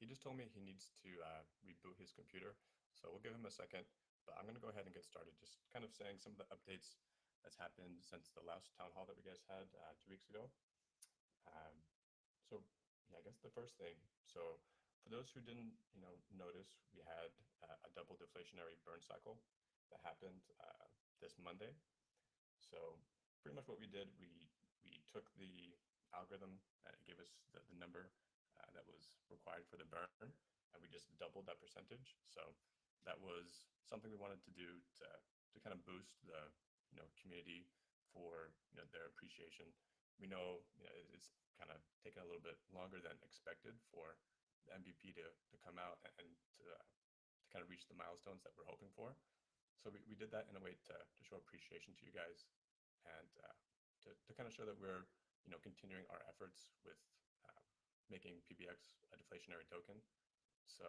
he just told me he needs to reboot his computer. So we'll give him a second. But I'm going to go ahead and get started. Just kind of saying some of the updates that's happened since the last town hall that we guys had 2 weeks ago. Um, so yeah, I guess the first thing. So for those who didn't, notice, we had a double deflationary burn cycle that happened this Monday. So pretty much what we did, we took the algorithm that gave us the number that was required for the burn, and we just doubled that percentage. So that was something we wanted to do to kind of boost the community for their appreciation. We know, it's kind of taken a little bit longer than expected for the MVP to come out and to kind of reach the milestones that we're hoping for. So we did that in a way to show appreciation to you guys, and to kind of show that we're continuing our efforts with making PBX a deflationary token. So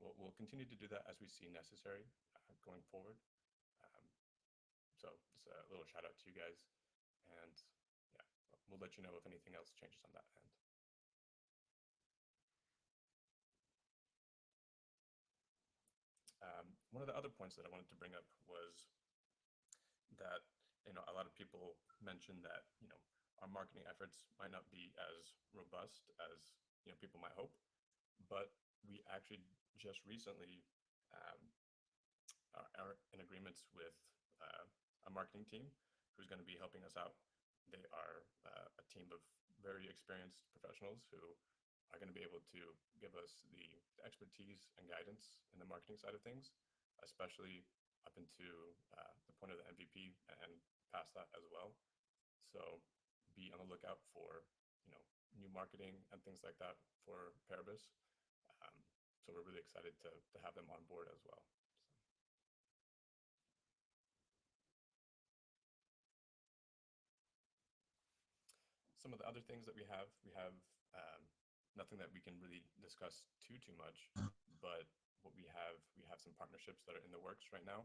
we'll continue to do that as we see necessary going forward. Um, so just a little shout out to you guys, and yeah, we'll let you know if anything else changes on that end. One of the other points that I wanted to bring up was that a lot of people mentioned that our marketing efforts might not be as robust as people might hope, but we actually just recently um, are in agreements with a marketing team who's going to be helping us out. They are a team of very experienced professionals who are going to be able to give us the expertise and guidance in the marketing side of things, especially up into the point of the MVP and past that as well. So be on the lookout for new marketing and things like that for Paribus. Um, so we're really excited to have them on board as well. Some of the other things that we have nothing that we can really discuss too much, but what we have some partnerships that are in the works right now,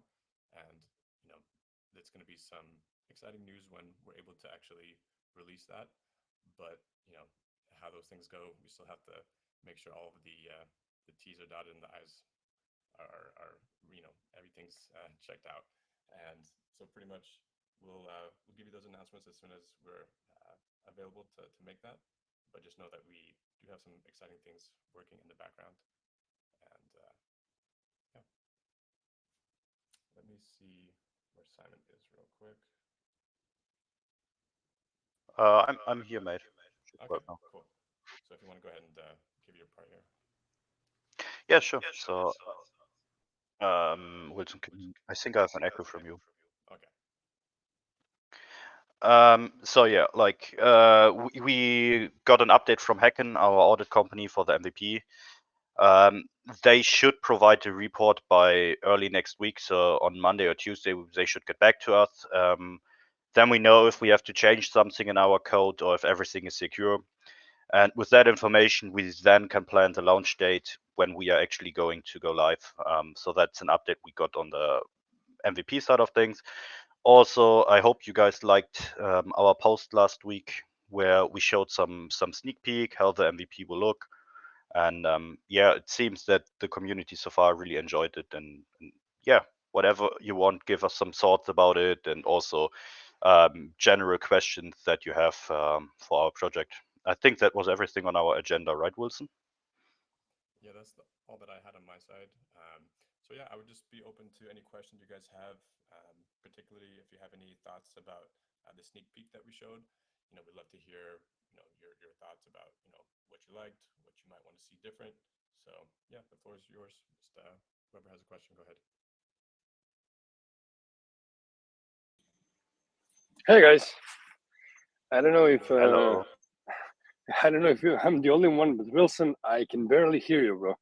and it's going to be some exciting news when we're able to actually release that. But how those things go, we still have to make sure all of the T's are dotted and the I's are everything's checked out. And so pretty much we'll give you those announcements as soon as we're available to make that. But just know that we do have some exciting things working in the background. And yeah, let me see where Simon is real quick. I'm here, mate. Should Okay, work now. cool. So if you want to go ahead and give your part here. Yeah, sure. So, Wilson, I think I have an echo from you. Okay. So yeah, like we got an update from Hacken, our audit company for the MVP. They should provide a report by early next week. So on Monday or Tuesday, they should get back to us. Then we know if we have to change something in our code or if everything is secure. And with that information, we then can plan the launch date when we are actually going to go live. So that's an update we got on the MVP side of things. Also, I hope you guys liked our post last week where we showed some sneak peek how the MVP will look. And yeah, it seems that the community so far really enjoyed it. And yeah, whatever you want, give us some thoughts about it, and also general questions that you have for our project. I think that was everything on our agenda, right, Wilson? Yeah, that's all that I had on my side. So yeah, I would just be open to any questions you guys have, particularly if you have any thoughts about the sneak peek that we showed. We'd love to hear your thoughts about what you liked, what you might want to see different. So yeah, the floor is yours. Just whoever has a question, go ahead. Hey guys, I don't know if Hello. I'm the only one, but Wilson, I can barely hear you, bro.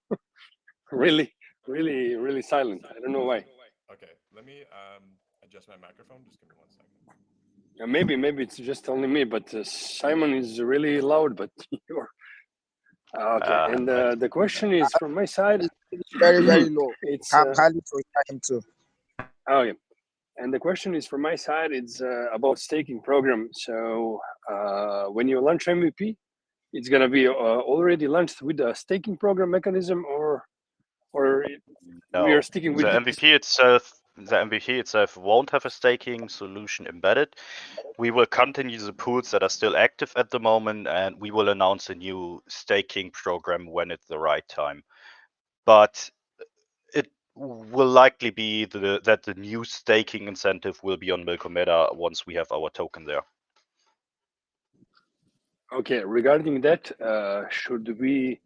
Really, really, really silent. I don't know why. Okay, let me adjust my microphone. Just give me 1 second. Maybe it's just only me, but Simon is really loud. But you're okay. And Right. the question is from my side. Very, very low. It's Highly frustrating too. okay. And the question is from my side. It's about staking program. So when you launch MVP, it's gonna be already launched with a staking program mechanism, or we are sticking with the this? MVP itself won't have a staking solution embedded. We will continue the pools that are still active at the moment, and we will announce a new staking program when it's the right time. But it will likely be that the new staking incentive will be on Milkomeda once we have our token there. Okay, regarding that, should we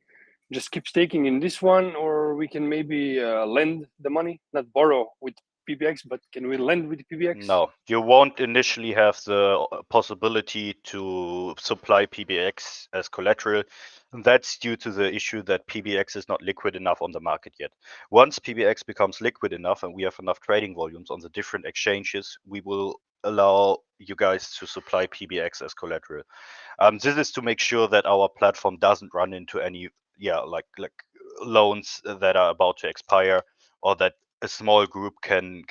just keep staking in this one, or we can maybe lend the money, not borrow with PBX, but can we lend with PBX? No, you won't initially have the possibility to supply PBX as collateral. And that's due to the issue that PBX is not liquid enough on the market yet. Once PBX becomes liquid enough and we have enough trading volumes on the different exchanges, we will allow you guys to supply PBX as collateral. This is to make sure that our platform doesn't run into any like loans that are about to expire, or that a small group can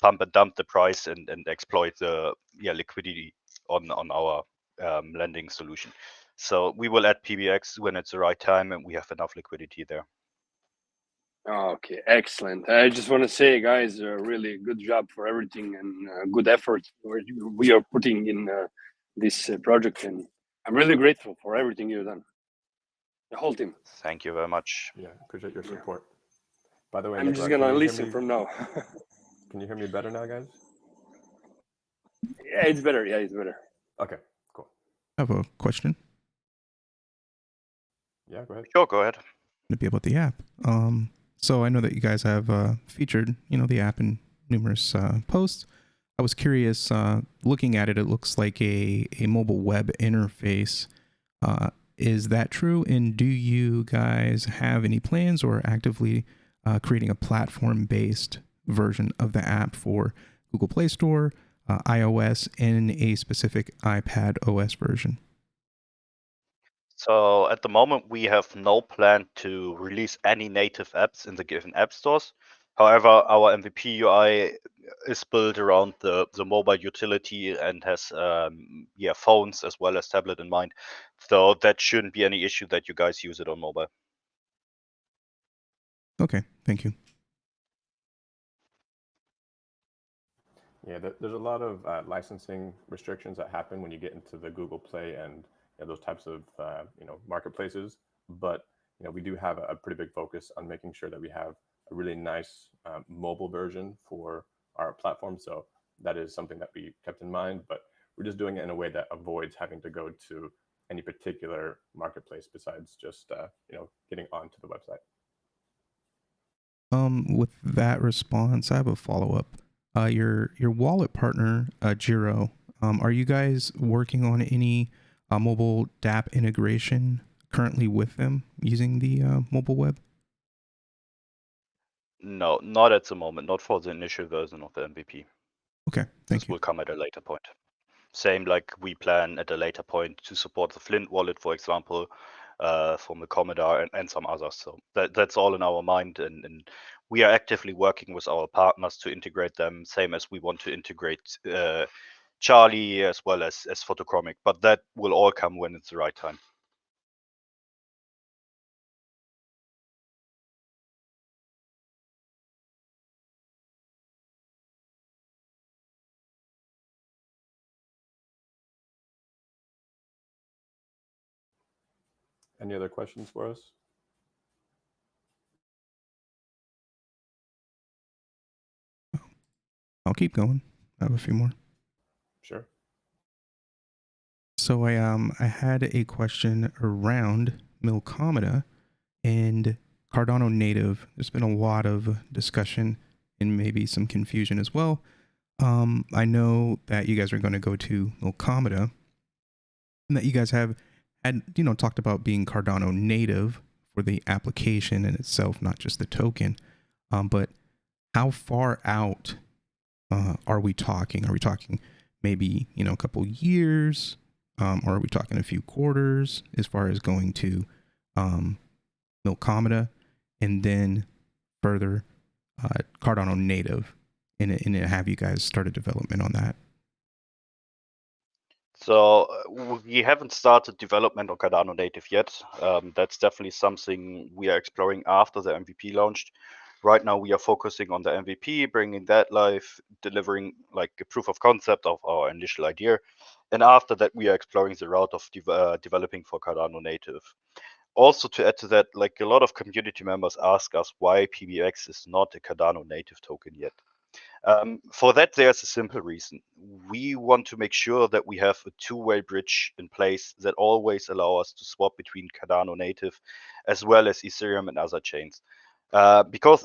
pump and dump the price and exploit the liquidity on our lending solution. So we will add PBX when it's the right time and we have enough liquidity there. Okay, excellent. I just want to say, guys, really good job for everything, and good effort we are putting in this project, and I'm really grateful for everything you've done, the whole team. Thank you very much. Yeah, appreciate your support. By the way, I'm just Nikolai, gonna can you hear listen me- from now. Can you hear me better now, guys? Yeah, it's better. Yeah, it's better. Okay, cool. I have a question. Yeah, go ahead. Sure, go ahead. To be about the app. So I know that you guys have featured, the app in numerous posts. I was curious, looking at it, it looks like a mobile web interface. Is that true? And do you guys have any plans or actively creating a platform-based version of the app for Google Play Store, iOS, and a specific iPad OS version? So at the moment, we have no plan to release any native apps in the given app stores. However, our MVP UI is built around the mobile utility and has phones as well as tablet in mind. So that shouldn't be any issue that you guys use it on mobile. Okay, thank you. Yeah, there's a lot of licensing restrictions that happen when you get into the Google Play and those types of marketplaces. But we do have a pretty big focus on making sure that we have a really nice mobile version for our platform. So that is something that we kept in mind, but we're just doing it in a way that avoids having to go to any particular marketplace besides just getting onto the website. With that response, I have a follow-up. Your wallet partner, Giro, are you guys working on any mobile DApp integration currently with them using the mobile web? No, not at the moment. Not for the initial version of the MVP. Okay, This will come at a later point. Same like we plan at a later point to support the Flint wallet, for example, from the Commodore and some others. So that's all in our mind, and we are actively working with our partners to integrate them, same as we want to integrate Charlie as well as Photochromic. But that will all come when it's the right time. Any other questions for us? I'll keep going. I have a few more. Sure. So I had a question around Milkomeda and Cardano native. There's been a lot of discussion and maybe some confusion as well. I know that you guys are going to go to Milkomeda, and that you guys had talked about being Cardano native for the application in itself, not just the token. But how far out are we talking? Are we talking maybe a couple years, or are we talking a few quarters as far as going to Milkomeda, and then further Cardano native, and have you guys started development on that? So we haven't started development on Cardano native yet. That's definitely something we are exploring after the MVP launched. Right now we are focusing on the MVP, bringing that live, delivering like a proof of concept of our initial idea, and after that we are exploring the route of developing for Cardano native. Also, to add to that, like a lot of community members ask us why PBX is not a Cardano native token yet. For that, there's a simple reason. We want to make sure that we have a two-way bridge in place that always allow us to swap between Cardano native as well as Ethereum and other chains. Because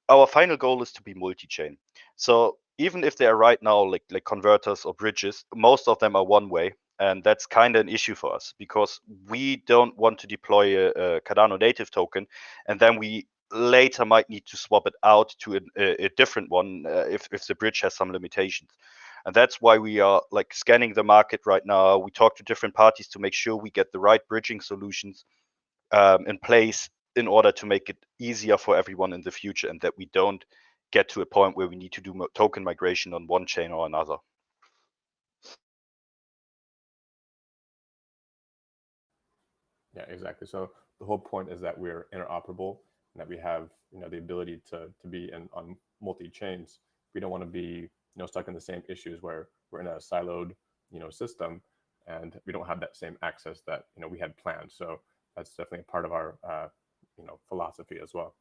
our final goal is to be multi-chain. So even if they are right now like converters or bridges, most of them are one way. And that's kind of an issue for us because we don't want to deploy a Cardano native token and then we later might need to swap it out to a different one if the bridge has some limitations. And that's why we are like scanning the market right now. We talk to different parties to make sure we get the right bridging solutions in place in order to make it easier for everyone in the future and that we don't get to a point where we need to do token migration on one chain or another. Yeah, exactly. So the whole point is that we're interoperable and that we have, the ability to be on multi chains. We don't want to be, stuck in the same issues where we're in a siloed, system, and we don't have that same access that we had planned. So that's definitely a part of our, philosophy as well.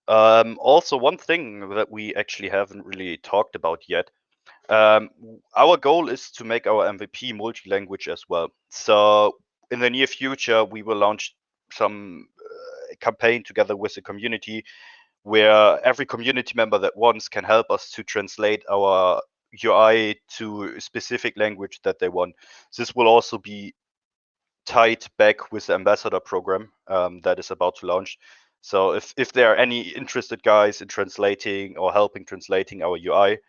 Also, one thing that we actually haven't really talked about yet. Our goal is to make our MVP multi-language as well. So in the near future, we will launch some campaign together with the community where every community member that wants can help us to translate our UI to a specific language that they want. This will also be tied back with the ambassador program that is about to launch. So if there are any interested guys in translating or helping translating our UI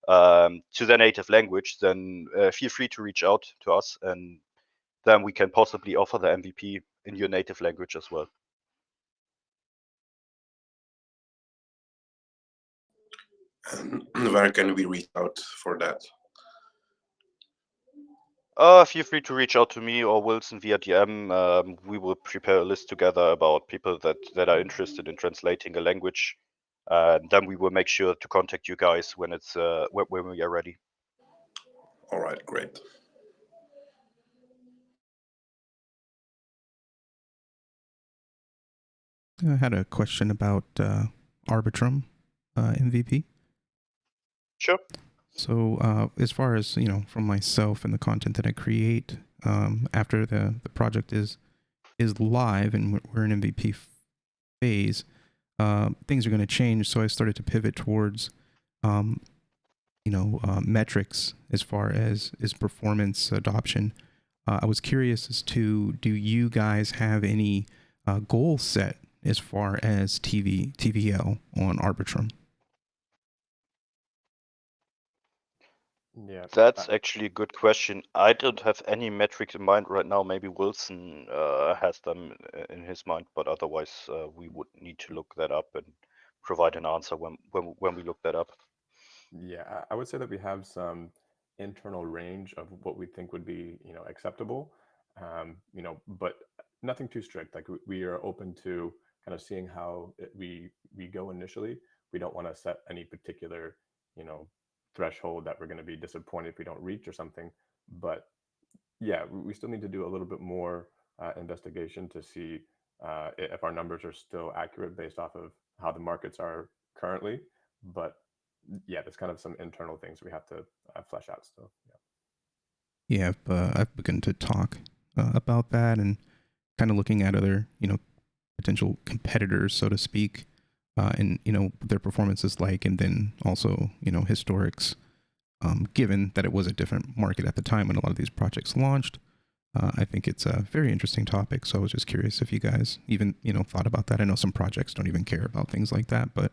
to their native language, then feel free to reach out to us, and then we can possibly offer the MVP in your native language as well. And where can we reach out for that? Feel free to reach out to me or Wilson via DM. We will prepare a list together about people that are interested in translating a language. Then we will make sure to contact you guys when it's when we are ready. All right, great. I had a question about Arbitrum MVP. Sure. So as far as, from myself and the content that I create, after the project is live and we're in MVP phase, things are going to change. So I started to pivot towards, metrics as far as performance adoption. I was curious as to, do you guys have any goal set as far as TVL on Arbitrum? Yeah, That's actually a good question. I don't have any metrics in mind right now. Maybe Wilson has them in his mind, but otherwise we would need to look that up and provide an answer when we look that up. Yeah, I would say that we have some internal range of what we think would be, acceptable, but nothing too strict. Like we are open to kind of seeing how we go initially. We don't want to set any particular, threshold that we're going to be disappointed if we don't reach or something. But yeah, we still need to do a little bit more investigation to see if our numbers are still accurate based off of how the markets are currently. But yeah, there's kind of some internal things we have to flesh out still. Yeah, I've begun to talk about that and kind of looking at other, potential competitors, so to speak, and, what their performance is like, and then also, historics, given that it was a different market at the time when a lot of these projects launched. I think it's a very interesting topic. So I was just curious if you guys even, thought about that. I know some projects don't even care about things like that, but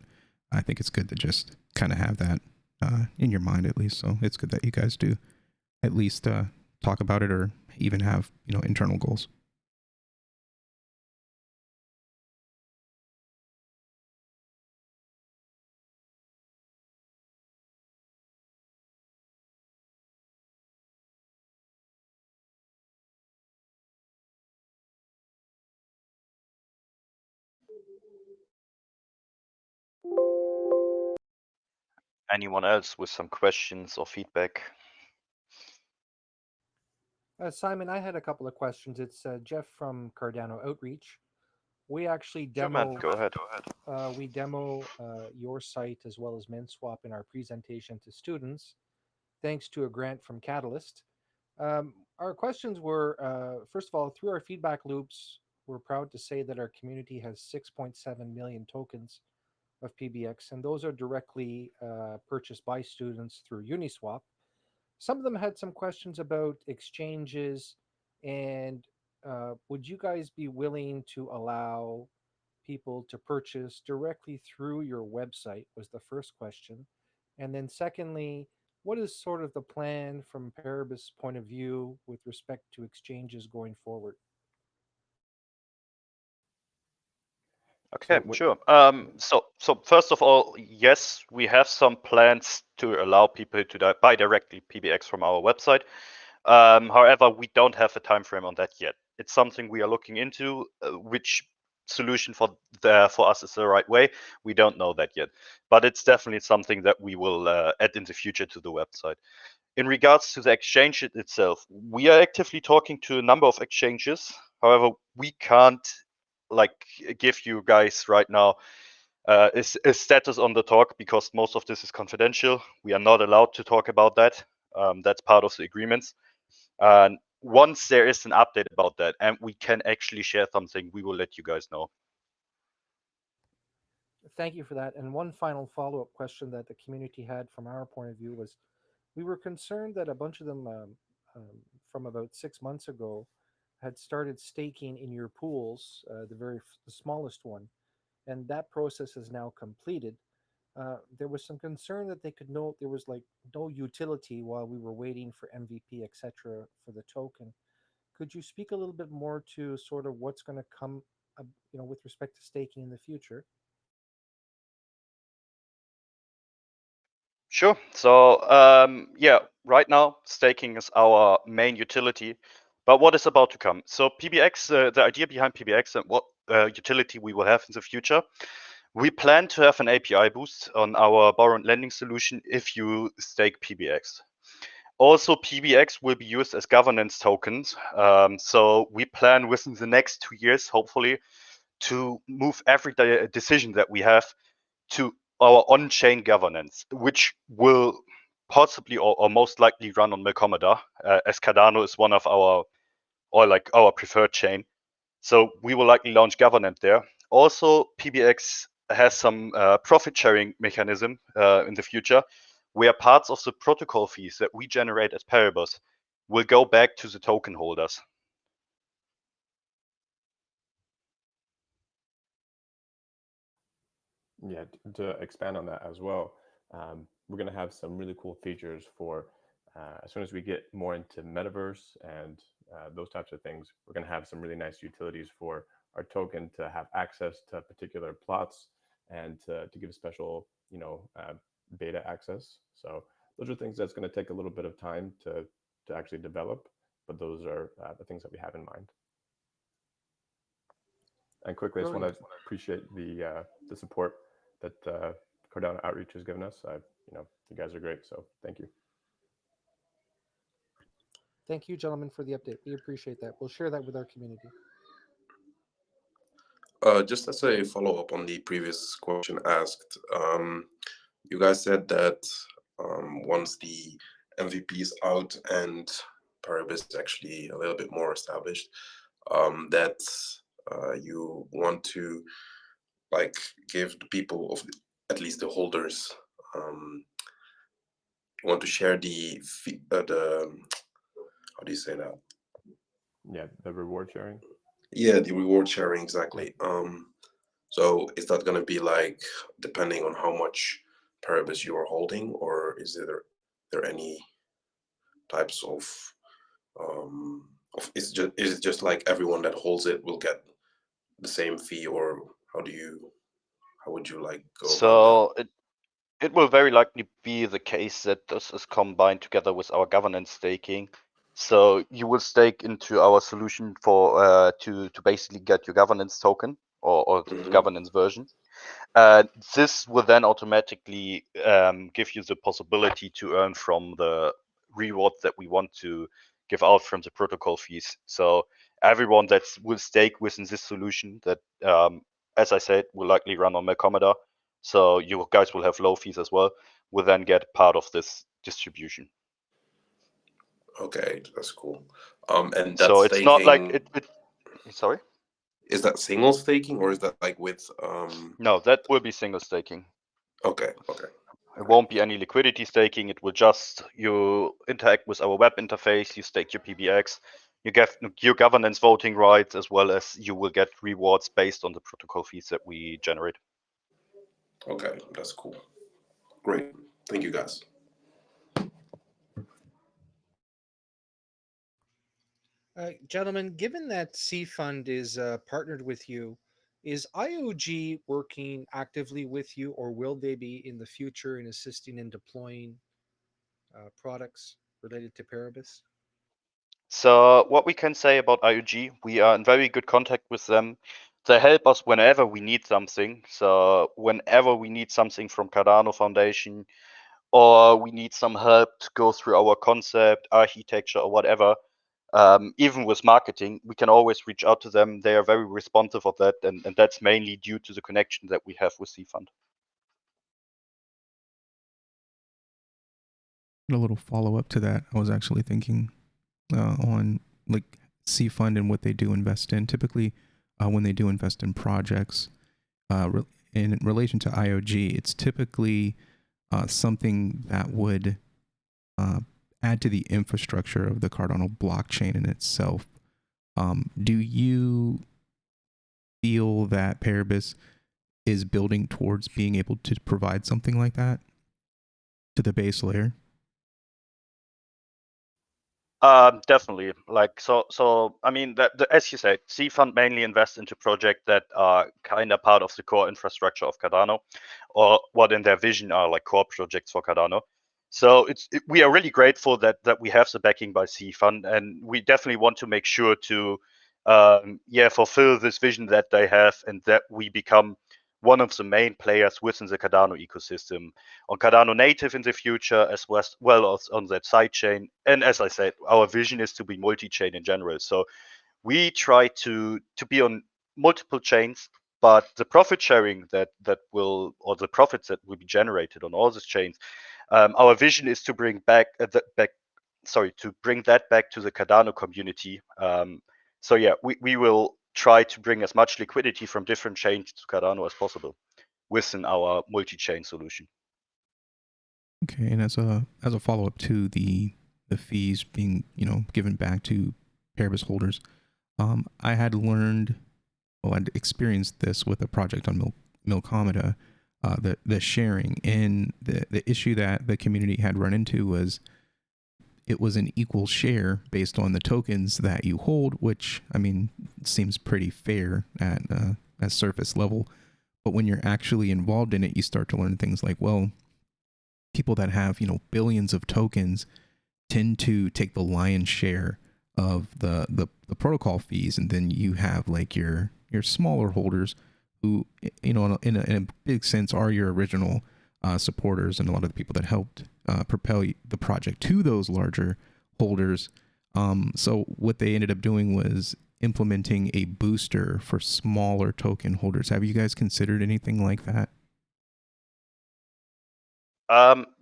I think it's good to just kind of have that in your mind at least. So it's good that you guys do at least talk about it or even have, internal goals. Anyone else with some questions or feedback? Simon, I had a couple of questions. It's Jeff from Cardano Outreach. We actually Sure, man, demo go ahead. your site as well as MinSwap in our presentation to students, thanks to a grant from Catalyst. Our questions were first of all, through our feedback loops, we're proud to say that our community has 6.7 million tokens of PBX, and those are directly purchased by students through Uniswap. Some of them had some questions about exchanges, and would you guys be willing to allow people to purchase directly through your website? Was the first question. And then, secondly, what is sort of the plan from Paribus' point of view with respect to exchanges going forward? Okay, So sure. So first of all, yes, we have some plans to allow people to buy directly PBX from our website. However, we don't have a time frame on that yet. It's something we are looking into. Which solution for us is the right way? We don't know that yet, but it's definitely something that we will add in the future to the website. In regards to the exchange itself, we are actively talking to a number of exchanges. However, we can't like give you guys right now a status on the talk because most of this is confidential. We are not allowed to talk about that. That's part of the agreements. And once there is an update about that and we can actually share something, we will let you guys know. Thank you for that. And one final follow up question that the community had from our point of view was we were concerned that a bunch of them from about 6 months ago had started staking in your pools, the smallest one, and that process is now completed. There was some concern that they could know there was like no utility while we were waiting for MVP, etc., for the token. Could you speak a little bit more to sort of what's going to come, with respect to staking in the future? Sure. So yeah, right now staking is our main utility. But what is about to come? So PBX, the idea behind PBX and what utility we will have in the future, we plan to have an API boost on our borrow and lending solution if you stake PBX. Also, PBX will be used as governance tokens. So we plan within the next 2 years, hopefully, to move every decision that we have to our on-chain governance, which will possibly or most likely run on Melcomeda, as Cardano is one of our preferred chain. So we will likely launch governance there. Also, PBX has some profit sharing mechanism in the future, where parts of the protocol fees that we generate as Paribus will go back to the token holders. Yeah, to expand on that as well, we're going to have some really cool features for as soon as we get more into metaverse and those types of things. We're going to have some really nice utilities for our token to have access to particular plots and to give special, beta access. So those are things that's going to take a little bit of time to actually develop, but those are the things that we have in mind. And quickly, I just want to appreciate the support that Cardano Outreach has given us. You guys are great, so thank you. Thank you, gentlemen, for the update. We appreciate that. We'll share that with our community. Just as a follow-up on the previous question asked, you guys said that once the MVP is out and Paribus is actually a little bit more established, that you want to give the people of at least the holders want to share the how do you say that? Yeah, the reward sharing. Yeah, the reward sharing, exactly. So is that going to be depending on how much Paribus you are holding, or is there any types of is it just like everyone that holds it will get the same fee, or how would you go about that? So it will very likely be the case that this is combined together with our governance staking. So you will stake into our solution for to basically get your governance token. or the Mhm. governance version. This will then automatically give you the possibility to earn from the rewards that we want to give out from the protocol fees. So everyone that will stake within this solution that, as I said, will likely run on Melcomeda, so you guys will have low fees as well, will then get part of this distribution. Okay, that's cool. And that So it's not like staking, sorry? is that single staking or is that like with No, that will be single staking. Okay, okay. It won't be any liquidity staking. It will just, you interact with our web interface, you stake your PBX, you get your governance voting rights, as well as you will get rewards based on the protocol fees that we generate. Okay, that's cool. Great. Thank you, guys. Gentlemen, given that C Fund is partnered with you, is IOG working actively with you, or will they be in the future in assisting in deploying products related to Paribus? So what we can say about IOG, we are in very good contact with them. They help us whenever we need something. So whenever we need something from Cardano Foundation, or we need some help to go through our concept, architecture, or whatever, even with marketing, we can always reach out to them. They are very responsive of that, and that's mainly due to the connection that we have with C-Fund. A little follow up to that. I was actually thinking on like C Fund and what they do invest in. Typically, when they do invest in projects, in relation to IOG, it's typically something that would add to the infrastructure of the Cardano blockchain in itself. Do you feel that Paribus is building towards being able to provide something like that to the base layer? Definitely. Like so. I mean, as you said, C Fund mainly invests into projects that are kind of part of the core infrastructure of Cardano, or what in their vision are like core projects for Cardano. So we are really grateful that we have the backing by C Fund, and we definitely want to make sure to, fulfill this vision that they have, and that we become one of the main players within the Cardano ecosystem, on Cardano native in the future, as well as on that sidechain. And as I said, our vision is to be multi-chain in general. So we try to be on multiple chains, but the profit sharing that will, or the profits that will be generated on all these chains, our vision is to bring to bring that back to the Cardano community. So yeah, we will try to bring as much liquidity from different chains to Cardano as possible within our multi-chain solution. Okay, and as a follow up to the fees being given back to Paribus holders, I had learned, well, I'd experienced this with a project on Milcomeda, the sharing, and the issue that the community had run into was it was an equal share based on the tokens that you hold, which I mean seems pretty fair at surface level. But when you're actually involved in it, you start to learn things like, well, people that have billions of tokens tend to take the lion's share of the protocol fees, and then you have like your smaller holders who in a big sense are your original supporters, and a lot of the people that helped propel the project to those larger holders. So what they ended up doing was implementing a booster for smaller token holders. Have you guys considered anything like that?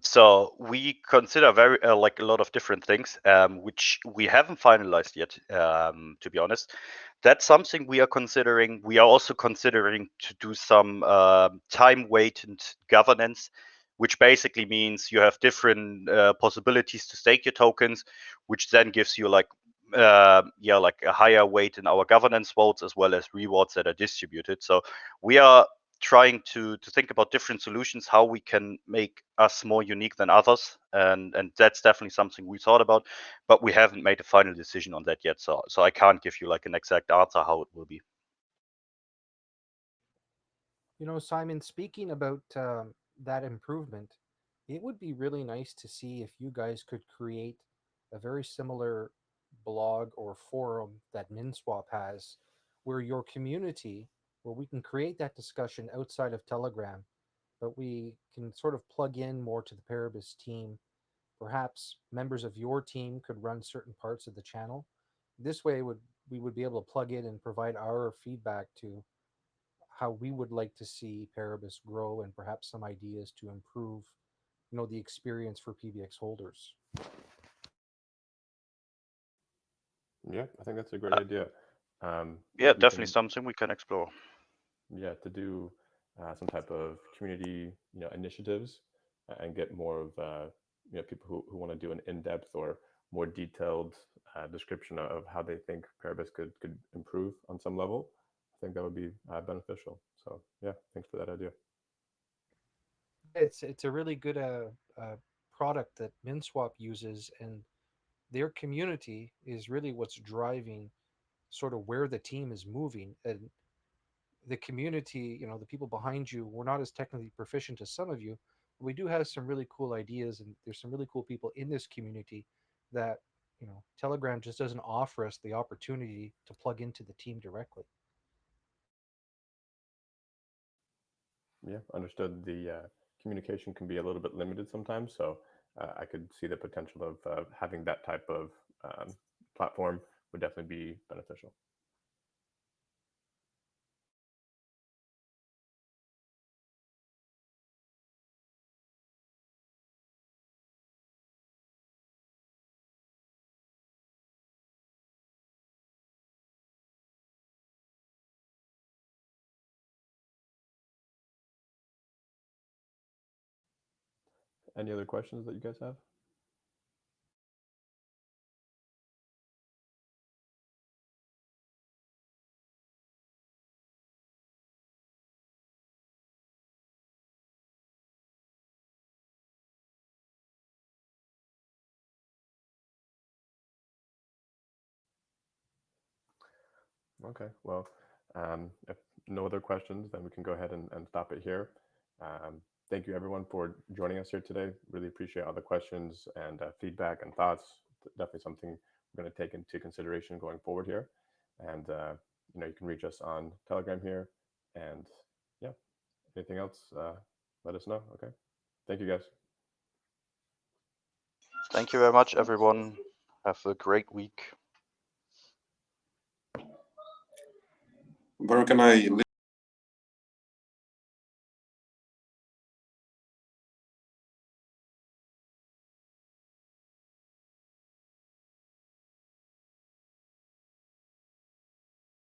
So we consider very like a lot of different things, which we haven't finalized yet. To be honest, that's something we are considering. We are also considering to do some time-weighted governance, which basically means you have different possibilities to stake your tokens, which then gives you like like a higher weight in our governance votes, as well as rewards that are distributed. So we are trying to think about different solutions, how we can make us more unique than others, and that's definitely something we thought about, but we haven't made a final decision on that yet. So I can't give you like an exact answer how it will be. Simon, speaking about that improvement, it would be really nice to see if you guys could create a very similar blog or forum that MinSwap has, where your community where we can create that discussion outside of Telegram, but we can sort of plug in more to the Paribus team. Perhaps members of your team could run certain parts of the channel. This way, we would be able to plug in and provide our feedback to how we would like to see Paribus grow, and perhaps some ideas to improve, the experience for PBX holders. Yeah, I think that's a great idea. Yeah, we definitely can- something we can explore. Yeah, to do some type of community, initiatives and get more of people who want to do an in-depth or more detailed description of how they think Paribus could improve on some level. I think that would be beneficial. So yeah, thanks for that idea. It's a really good product that MinSwap uses, and their community is really what's driving sort of where the team is moving. And the community, the people behind you, we're not as technically proficient as some of you. We do have some really cool ideas, and there's some really cool people in this community that, Telegram just doesn't offer us the opportunity to plug into the team directly. Yeah, understood. The communication can be a little bit limited sometimes, so I could see the potential of having that type of platform would definitely be beneficial. Any other questions that you guys have? Okay, well, if no other questions, then we can go ahead and stop it here. Thank you everyone for joining us here today. Really appreciate all the questions and feedback and thoughts. Definitely something we're going to take into consideration going forward here. And you can reach us on Telegram here. And yeah, anything else, let us know. Okay, thank you guys. Thank you very much, everyone. Have a great week. Where can I